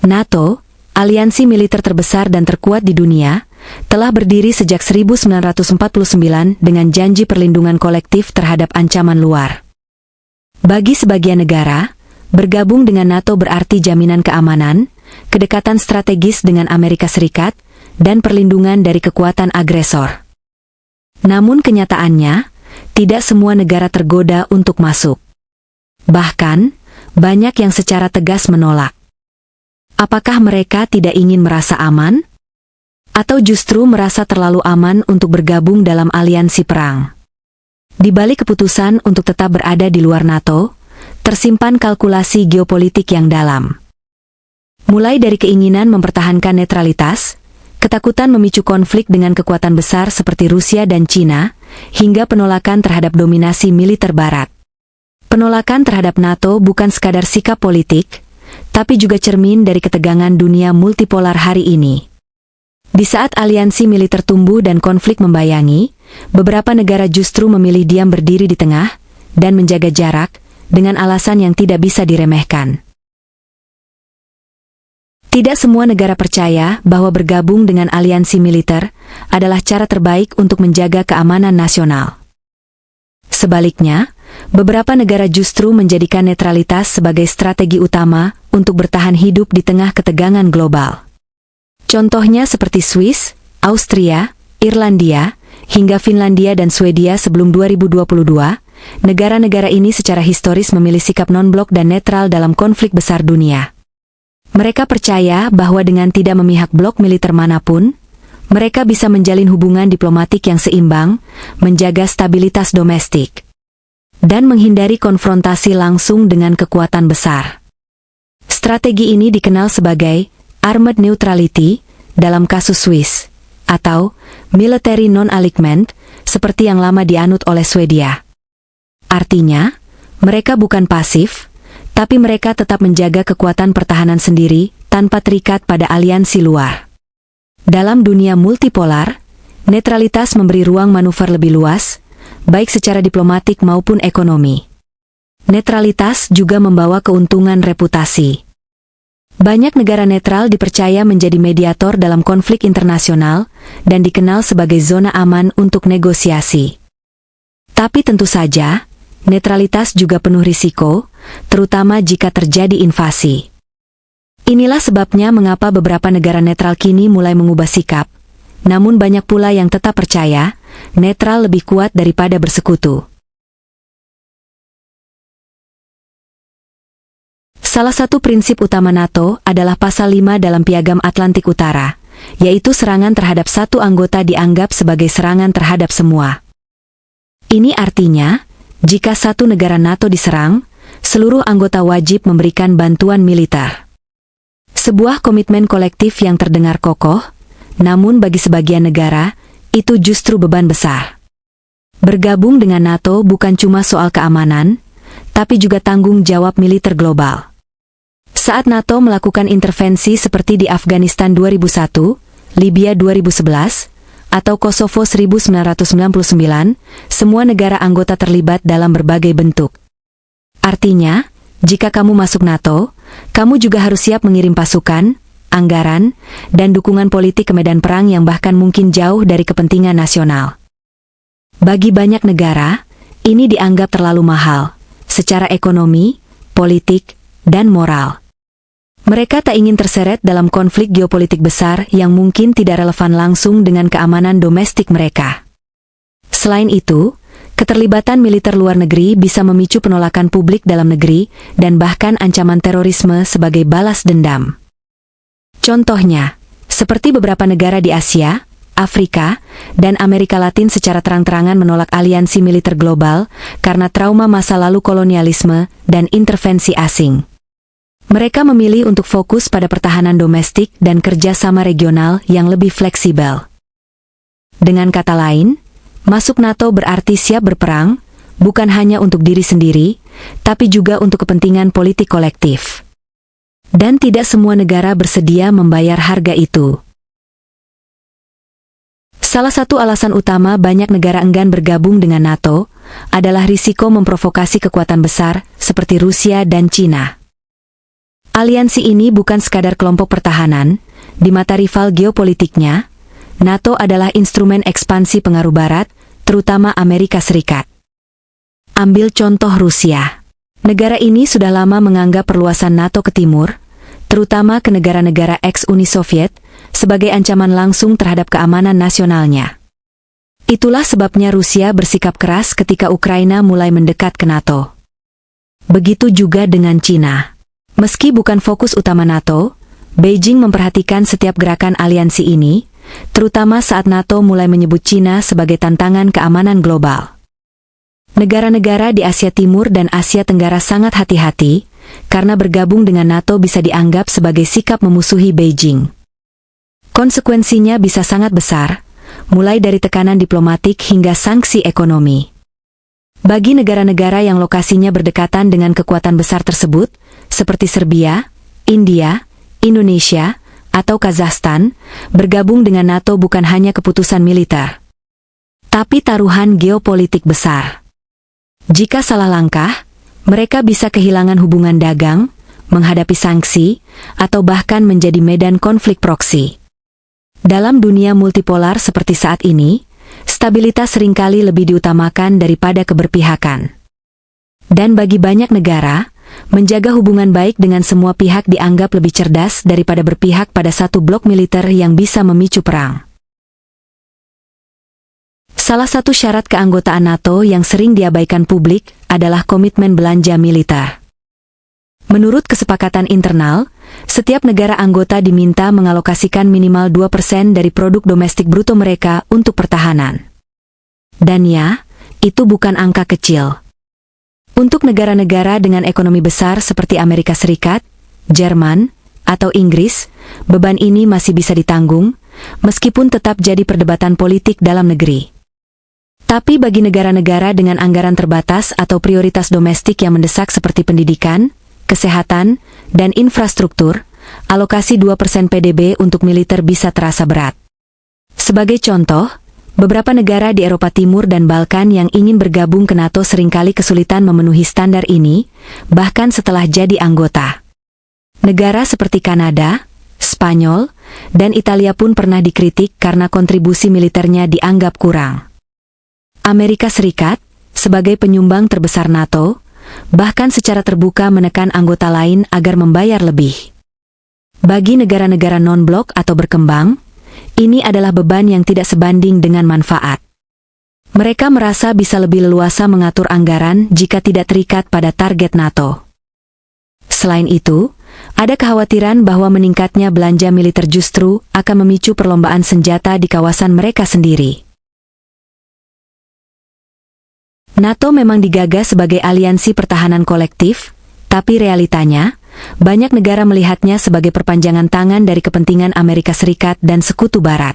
NATO, aliansi militer terbesar dan terkuat di dunia, telah berdiri sejak 1949 dengan janji perlindungan kolektif terhadap ancaman luar. Bagi sebagian negara, bergabung dengan NATO berarti jaminan keamanan, kedekatan strategis dengan Amerika Serikat, dan perlindungan dari kekuatan agresor. Namun kenyataannya, tidak semua negara tergoda untuk masuk. Bahkan, banyak yang secara tegas menolak. Apakah mereka tidak ingin merasa aman? Atau justru merasa terlalu aman untuk bergabung dalam aliansi perang? Di balik keputusan untuk tetap berada di luar NATO, tersimpan kalkulasi geopolitik yang dalam. Mulai dari keinginan mempertahankan netralitas, ketakutan memicu konflik dengan kekuatan besar seperti Rusia dan Cina, hingga penolakan terhadap dominasi militer Barat. Penolakan terhadap NATO bukan sekadar sikap politik, tapi juga cermin dari ketegangan dunia multipolar hari ini. Di saat aliansi militer tumbuh dan konflik membayangi, beberapa negara justru memilih diam berdiri di tengah dan menjaga jarak dengan alasan yang tidak bisa diremehkan. Tidak semua negara percaya bahwa bergabung dengan aliansi militer adalah cara terbaik untuk menjaga keamanan nasional. Sebaliknya, beberapa negara justru menjadikan netralitas sebagai strategi utama untuk bertahan hidup di tengah ketegangan global. Contohnya seperti Swiss, Austria, Irlandia, hingga Finlandia dan Swedia sebelum 2022, negara-negara ini secara historis memilih sikap non-blok dan netral dalam konflik besar dunia. Mereka percaya bahwa dengan tidak memihak blok militer manapun, mereka bisa menjalin hubungan diplomatik yang seimbang, menjaga stabilitas domestik, dan menghindari konfrontasi langsung dengan kekuatan besar. Strategi ini dikenal sebagai armed neutrality dalam kasus Swiss, atau military non-alignment, seperti yang lama dianut oleh Swedia. Artinya, mereka bukan pasif, tapi mereka tetap menjaga kekuatan pertahanan sendiri tanpa terikat pada aliansi luar. Dalam dunia multipolar, netralitas memberi ruang manuver lebih luas, baik secara diplomatik maupun ekonomi. Netralitas juga membawa keuntungan reputasi. Banyak negara netral dipercaya menjadi mediator dalam konflik internasional dan dikenal sebagai zona aman untuk negosiasi. Tapi tentu saja, netralitas juga penuh risiko, terutama jika terjadi invasi. Inilah sebabnya mengapa beberapa negara netral kini mulai mengubah sikap, namun banyak pula yang tetap percaya, netral lebih kuat daripada bersekutu. Salah satu prinsip utama NATO adalah Pasal 5 dalam Piagam Atlantik Utara, yaitu serangan terhadap satu anggota dianggap sebagai serangan terhadap semua. Ini artinya, jika satu negara NATO diserang, seluruh anggota wajib memberikan bantuan militer. Sebuah komitmen kolektif yang terdengar kokoh, namun bagi sebagian negara, itu justru beban besar. Bergabung dengan NATO bukan cuma soal keamanan, tapi juga tanggung jawab militer global. Saat NATO melakukan intervensi seperti di Afghanistan 2001, Libya 2011, atau Kosovo 1999, semua negara anggota terlibat dalam berbagai bentuk. Artinya, jika kamu masuk NATO, kamu juga harus siap mengirim pasukan, anggaran, dan dukungan politik ke medan perang yang bahkan mungkin jauh dari kepentingan nasional. Bagi banyak negara, ini dianggap terlalu mahal, secara ekonomi, politik, dan moral. Mereka tak ingin terseret dalam konflik geopolitik besar yang mungkin tidak relevan langsung dengan keamanan domestik mereka. Selain itu, keterlibatan militer luar negeri bisa memicu penolakan publik dalam negeri dan bahkan ancaman terorisme sebagai balas dendam. Contohnya, seperti beberapa negara di Asia, Afrika, dan Amerika Latin secara terang-terangan menolak aliansi militer global karena trauma masa lalu kolonialisme dan intervensi asing. Mereka memilih untuk fokus pada pertahanan domestik dan kerjasama regional yang lebih fleksibel. Dengan kata lain, masuk NATO berarti siap berperang, bukan hanya untuk diri sendiri, tapi juga untuk kepentingan politik kolektif. Dan tidak semua negara bersedia membayar harga itu. Salah satu alasan utama banyak negara enggan bergabung dengan NATO adalah risiko memprovokasi kekuatan besar seperti Rusia dan Cina. Aliansi ini bukan sekadar kelompok pertahanan, di mata rival geopolitiknya, NATO adalah instrumen ekspansi pengaruh Barat, terutama Amerika Serikat. Ambil contoh Rusia. Negara ini sudah lama menganggap perluasan NATO ke timur, terutama ke negara-negara ex-Uni Soviet, sebagai ancaman langsung terhadap keamanan nasionalnya. Itulah sebabnya Rusia bersikap keras ketika Ukraina mulai mendekat ke NATO. Begitu juga dengan Cina. Meski bukan fokus utama NATO, Beijing memperhatikan setiap gerakan aliansi ini, terutama saat NATO mulai menyebut Cina sebagai tantangan keamanan global. Negara-negara di Asia Timur dan Asia Tenggara sangat hati-hati, karena bergabung dengan NATO bisa dianggap sebagai sikap memusuhi Beijing. Konsekuensinya bisa sangat besar, mulai dari tekanan diplomatik hingga sanksi ekonomi. Bagi negara-negara yang lokasinya berdekatan dengan kekuatan besar tersebut, seperti Serbia, India, Indonesia, atau Kazakhstan, bergabung dengan NATO bukan hanya keputusan militer, tapi taruhan geopolitik besar. Jika salah langkah, mereka bisa kehilangan hubungan dagang, menghadapi sanksi, atau bahkan menjadi medan konflik proksi. Dalam dunia multipolar seperti saat ini, stabilitas seringkali lebih diutamakan daripada keberpihakan. Dan bagi banyak negara, menjaga hubungan baik dengan semua pihak dianggap lebih cerdas daripada berpihak pada satu blok militer yang bisa memicu perang. Salah satu syarat keanggotaan NATO yang sering diabaikan publik adalah komitmen belanja militer. Menurut kesepakatan internal, setiap negara anggota diminta mengalokasikan minimal 2% dari produk domestik bruto mereka untuk pertahanan. Dan ya, itu bukan angka kecil. Untuk negara-negara dengan ekonomi besar seperti Amerika Serikat, Jerman, atau Inggris, beban ini masih bisa ditanggung, meskipun tetap jadi perdebatan politik dalam negeri. Tapi bagi negara-negara dengan anggaran terbatas atau prioritas domestik yang mendesak seperti pendidikan, kesehatan, dan infrastruktur, alokasi 2% PDB untuk militer bisa terasa berat. Sebagai contoh, beberapa negara di Eropa Timur dan Balkan yang ingin bergabung ke NATO seringkali kesulitan memenuhi standar ini, bahkan setelah jadi anggota. Negara seperti Kanada, Spanyol, dan Italia pun pernah dikritik karena kontribusi militernya dianggap kurang. Amerika Serikat, sebagai penyumbang terbesar NATO, bahkan secara terbuka menekan anggota lain agar membayar lebih. Bagi negara-negara non-blok atau berkembang, ini adalah beban yang tidak sebanding dengan manfaat. Mereka merasa bisa lebih leluasa mengatur anggaran jika tidak terikat pada target NATO. Selain itu, ada kekhawatiran bahwa meningkatnya belanja militer justru akan memicu perlombaan senjata di kawasan mereka sendiri. NATO memang digagas sebagai aliansi pertahanan kolektif, tapi realitanya, banyak negara melihatnya sebagai perpanjangan tangan dari kepentingan Amerika Serikat dan Sekutu Barat.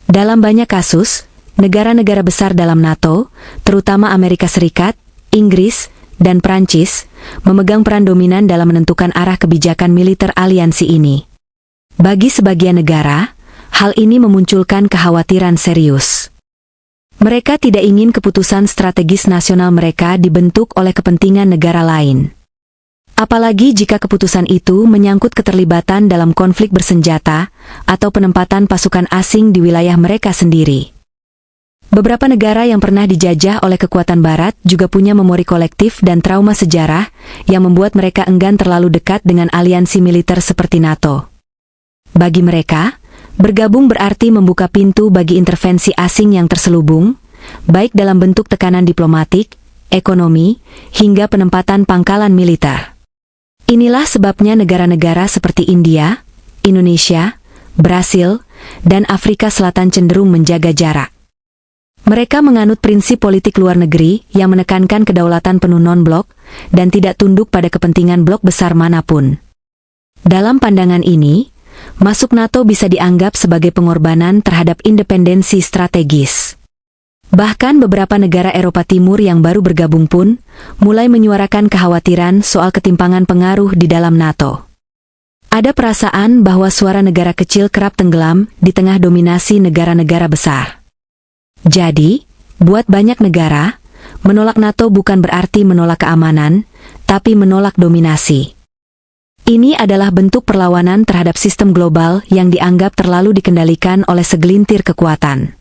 Dalam banyak kasus, negara-negara besar dalam NATO, terutama Amerika Serikat, Inggris, dan Prancis, memegang peran dominan dalam menentukan arah kebijakan militer aliansi ini. Bagi sebagian negara, hal ini memunculkan kekhawatiran serius. Mereka tidak ingin keputusan strategis nasional mereka dibentuk oleh kepentingan negara lain. Apalagi jika keputusan itu menyangkut keterlibatan dalam konflik bersenjata atau penempatan pasukan asing di wilayah mereka sendiri. Beberapa negara yang pernah dijajah oleh kekuatan Barat juga punya memori kolektif dan trauma sejarah yang membuat mereka enggan terlalu dekat dengan aliansi militer seperti NATO. Bagi mereka, bergabung berarti membuka pintu bagi intervensi asing yang terselubung, baik dalam bentuk tekanan diplomatik, ekonomi, hingga penempatan pangkalan militer. Inilah sebabnya negara-negara seperti India, Indonesia, Brasil, dan Afrika Selatan cenderung menjaga jarak. Mereka menganut prinsip politik luar negeri yang menekankan kedaulatan penuh non-blok dan tidak tunduk pada kepentingan blok besar manapun. Dalam pandangan ini, masuk NATO bisa dianggap sebagai pengorbanan terhadap independensi strategis. Bahkan beberapa negara Eropa Timur yang baru bergabung pun mulai menyuarakan kekhawatiran soal ketimpangan pengaruh di dalam NATO. Ada perasaan bahwa suara negara kecil kerap tenggelam di tengah dominasi negara-negara besar. Jadi, buat banyak negara, menolak NATO bukan berarti menolak keamanan, tapi menolak dominasi. Ini adalah bentuk perlawanan terhadap sistem global yang dianggap terlalu dikendalikan oleh segelintir kekuatan.